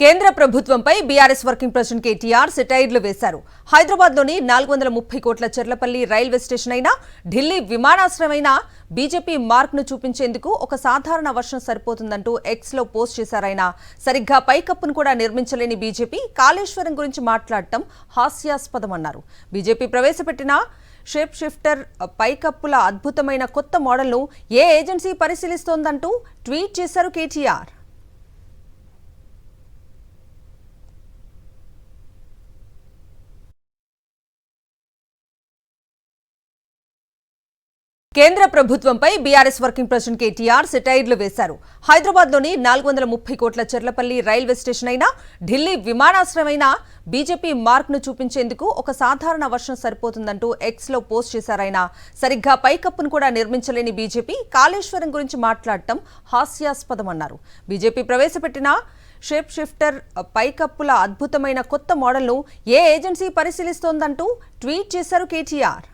కేంద్ర ప్రభుత్వంపై BRS working president KTR సెటైర్లు వేశారు. హైదరాబాద్లోని 430 కోట్ల చెర్లపల్లి రైల్వే స్టేషన్ అయినా, ఢిల్లీ విమానాశ్రయమైనా బీజేపీ మార్క్ను చూపించేందుకు ఒక సాధారణ వర్షం సరిపోతుందంటూ ఎక్స్లో పోస్ట్ చేశారాయన. సరిగ్గా పైకప్పును కూడా నిర్మించలేని బీజేపీ కాళేశ్వరం గురించి మాట్లాడటం హాస్యాస్పదమన్నారు. బీజేపీ ప్రవేశపెట్టిన షేప్ షిఫ్టర్ పైకప్పుల అద్భుతమైన కొత్త మోడల్ను ఏ ఏజెన్సీ పరిశీలిస్తోందంటూ ట్వీట్ చేశారు కేటీఆర్. కేంద్ర ప్రభుత్వంపై బీఆర్ఎస్ వర్కింగ్ ప్రెసిడెంట్ కేటీఆర్ సెటైర్లు వేశారు. హైదరాబాద్లోని 430 కోట్ల చెర్లపల్లి రైల్వే స్టేషన్ అయినా, ఢిల్లీ విమానాశ్రయమైనా బీజేపీ మార్క్ను చూపించేందుకు ఒక సాధారణ వర్షం సరిపోతుందంటూ ఎక్స్లో పోస్ట్ చేశారాయన. సరిగ్గా పైకప్పును కూడా నిర్మించలేని బీజేపీ కాళేశ్వరం గురించి మాట్లాడటం హాస్యాస్పదమన్నారు. బీజేపీ ప్రవేశపెట్టిన షేప్ షిఫ్టర్ పైకప్పుల అద్భుతమైన కొత్త మోడల్ను ఏ ఏజెన్సీ పరిశీలిస్తోందంటూ ట్వీట్ చేశారు కేటీఆర్.